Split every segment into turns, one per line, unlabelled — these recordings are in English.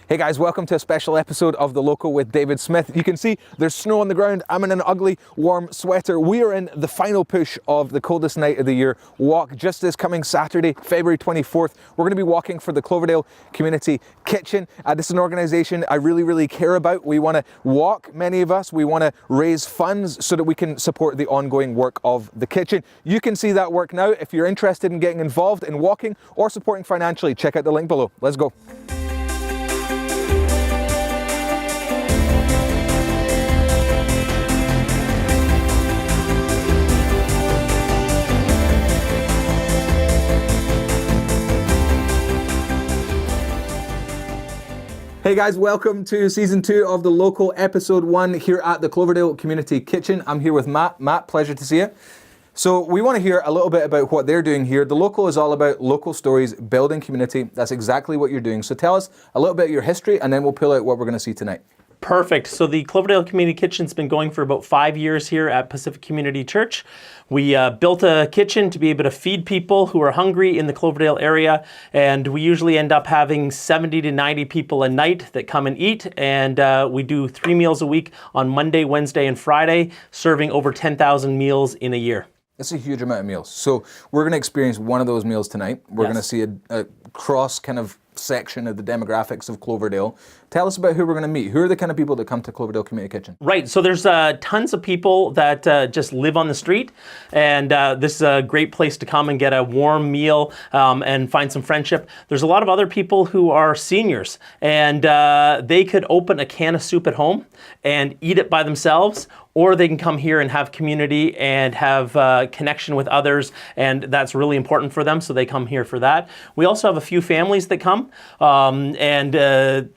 Hey guys, welcome to a special episode of The Local with David Smith. You can see there's snow on the ground. I'm in an ugly warm sweater. We are in the final push of the coldest night of the year walk just this coming Saturday, February 24th. We're going to be walking for the Cloverdale Community Kitchen. This is an organisation I really care about. We want to walk, many of us. We want to raise funds so that we can support the ongoing work of the kitchen. You can see that work now. If you're interested in getting involved in walking or supporting financially, check out the link below. Let's go. Hey guys, welcome to season 2 of The Local, episode 1 here at the Cloverdale Community Kitchen. I'm here with Matt. Matt, pleasure to see you. So we want to hear a little bit about what they're doing here. The Local is all about local stories, building community. That's exactly what you're doing. So tell us a little bit of your history and then we'll pull out what we're going to see tonight.
Perfect. So the Cloverdale Community Kitchen's been going for about 5 years here at Pacific Community Church. We built a kitchen to be able to feed people who are hungry in the Cloverdale area, and we usually end up having 70 to 90 people a night that come and eat, and we do 3 meals a week on Monday, Wednesday, and Friday, serving over 10,000 meals in a year.
That's a huge amount of meals. So we're going to experience one of those meals tonight. We're going to see a cross kind of section of the demographics of Cloverdale. Tell us about who we're going to meet. Who are the kind of people that come to Cloverdale Community Kitchen?
Right, so there's tons of people that just live on the street, and this is a great place to come and get a warm meal and find some friendship. There's a lot of other people who are seniors, and they could open a can of soup at home and eat it by themselves, or they can come here and have community and have connection with others, and that's really important for them, so they come here for that. We also have a few families that come, and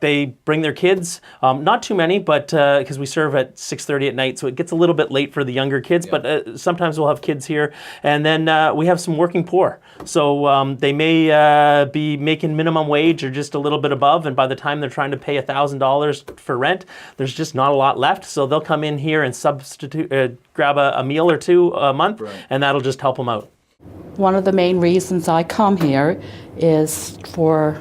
they bring their kids, not too many, but because we serve at 6:30 at night, so it gets a little bit late for the younger kids, but sometimes we'll have kids here. And then we have some working poor, so they may be making minimum wage or just a little bit above, and by the time they're trying to pay $1,000 for rent, there's just not a lot left, so they'll come in here and grab a meal or two a month, and that'll just help them out.
One of the main reasons I come here is to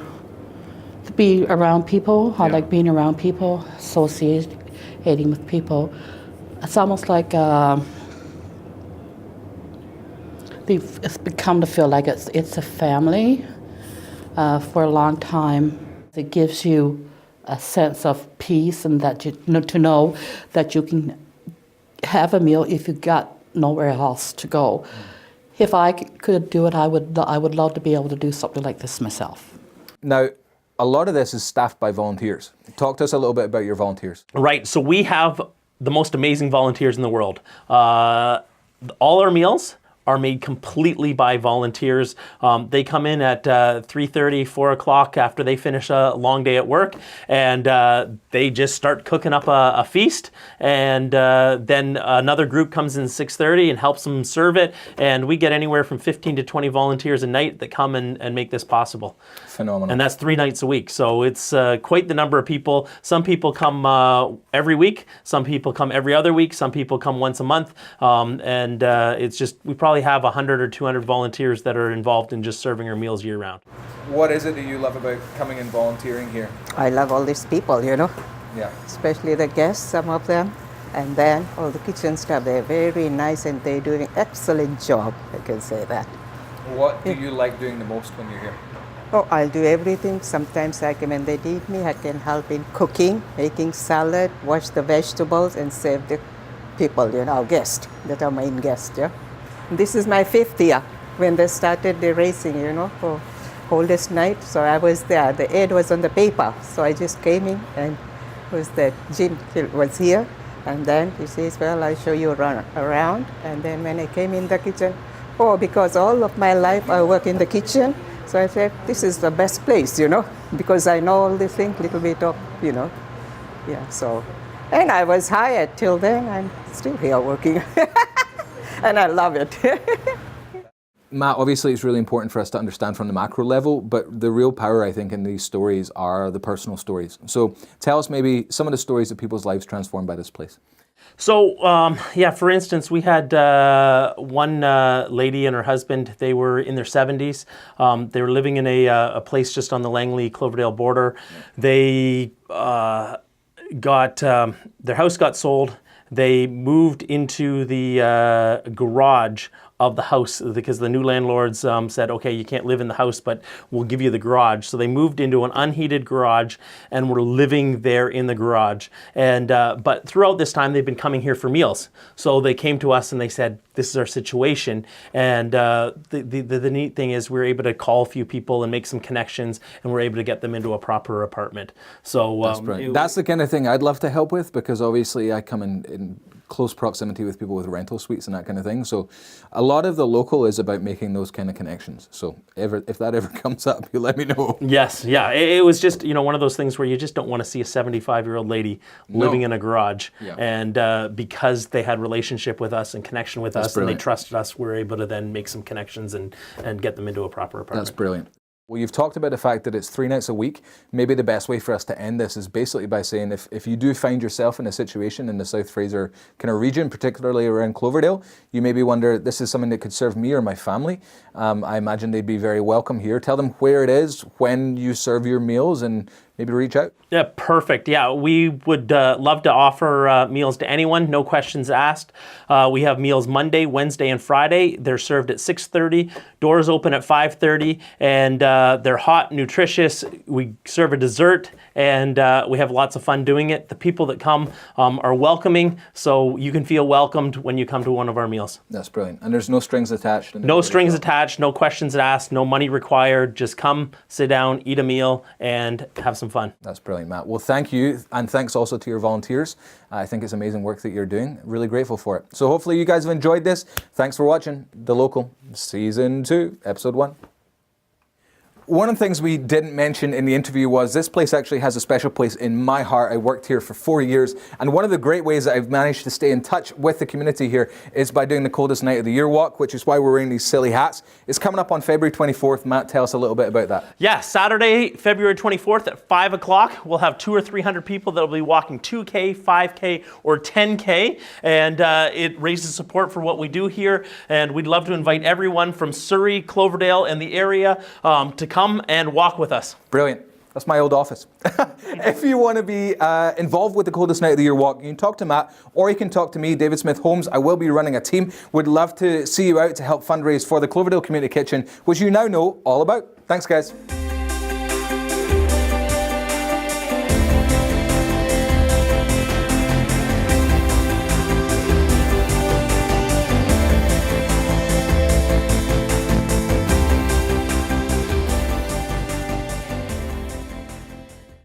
be around people. I like being around people, associating with people. It's almost like it's become to feel like it's a family for a long time. It gives you a sense of peace, and that to know that you can have a meal if you got nowhere else to go. If I could do it, I would love to be able to do something like this myself.
Now, a lot of this is staffed by volunteers. Talk to us a little bit about your volunteers.
Right, so we have the most amazing volunteers in the world. All our meals are made completely by volunteers. They come in at 3:30, 4 o'clock after they finish a long day at work, and they just start cooking up a feast, and then another group comes in 6:30 and helps them serve it, and we get anywhere from 15 to 20 volunteers a night that come and make this possible.
Phenomenal.
And that's 3 nights a week, so it's quite the number of people. Some people come every week, some people come every other week, some people come once a month, and it's just, we probably have 100 or 200 volunteers that are involved in just serving our meals year round.
What is it that you love about coming and volunteering here?
I love all these people,
Yeah.
especially the guests, some of them, and then all the kitchen staff. They're very nice and they're doing an excellent job, I can say that.
What do you like doing the most when you're here?
Oh, I'll do everything. Sometimes when they need me, I can help in cooking, making salad, wash the vegetables, and serve the people, our guests, that are main guests, This is my 5th year when they started the racing, for coldest night. So I was there. The ad was on the paper. So I just came in, and Jim was here. And then he says, well, I'll show you around. And then when I came in the kitchen, because all of my life I work in the kitchen. So I said, this is the best place, because I know all the things, little bit of, so. And I was hired till then. I'm still here working. And I love it.
Matt, obviously it's really important for us to understand from the macro level, but the real power, I think, in these stories are the personal stories. So tell us maybe some of the stories of people's lives transformed by this place.
So, yeah, for instance, we had one lady and her husband. They were in their 70s. They were living in a place just on the Langley-Cloverdale border. They got their house got sold. They moved into the garage of the house because the new landlords said, okay, you can't live in the house, but we'll give you the garage. So they moved into an unheated garage and were living there in the garage. And but throughout this time, they've been coming here for meals. So they came to us and they said, this is our situation. And the neat thing is we're able to call a few people and make some connections, and we're able to get them into a proper apartment. So
That's brilliant. That's the kind of thing I'd love to help with, because obviously I come in close proximity with people with rental suites and that kind of thing. So a lot of the local is about making those kind of connections. So if that ever comes up, you let me know.
Yes, yeah. It was just, one of those things where you just don't want to see a 75-year-old lady living in a garage.
Yeah.
And because they had relationship with us and connection with us,
brilliant.
and they trusted us, we're able to then make some connections and get them into a proper apartment.
That's brilliant. Well, you've talked about the fact that it's 3 nights a week. Maybe the best way for us to end this is basically by saying if you do find yourself in a situation in the South Fraser kind of region, particularly around Cloverdale, you maybe wonder, this is something that could serve me or my family. I imagine they'd be very welcome here. Tell them where it is, when you serve your meals, and maybe reach out.
Yeah, perfect. Yeah, we would love to offer meals to anyone, no questions asked. We have meals Monday, Wednesday, and Friday. They're served at 6:30. Doors open at 5:30, and they're hot, nutritious. We serve a dessert, and we have lots of fun doing it. The people that come are welcoming, so you can feel welcomed when you come to one of our meals.
That's brilliant. And there's no strings attached.
No strings attached, no questions asked, no money required. Just come, sit down, eat a meal, and have some fun.
That's brilliant, Matt. Well, thank you, and thanks also to your volunteers. I think it's amazing work that you're doing. Really grateful for it. So hopefully you guys have enjoyed this. Thanks for watching The Local, Season 2, Episode 1. One of the things we didn't mention in the interview was this place actually has a special place in my heart. I worked here for 4 years, and one of the great ways that I've managed to stay in touch with the community here is by doing the Coldest Night of the Year walk, which is why we're wearing these silly hats. It's coming up on February 24th. Matt, tell us a little bit about that.
Yeah, Saturday, February 24th at 5 o'clock, we'll have 200 or 300 people that will be walking 2K, 5K, or 10K, and it raises support for what we do here, and we'd love to invite everyone from Surrey, Cloverdale, and the area to come and walk with us.
Brilliant. That's my old office. If you want to be involved with the Coldest Night of the Year walk, you can talk to Matt, or you can talk to me, David Smith Holmes. I will be running a team. Would love to see you out to help fundraise for the Cloverdale Community Kitchen, which you now know all about. Thanks, guys.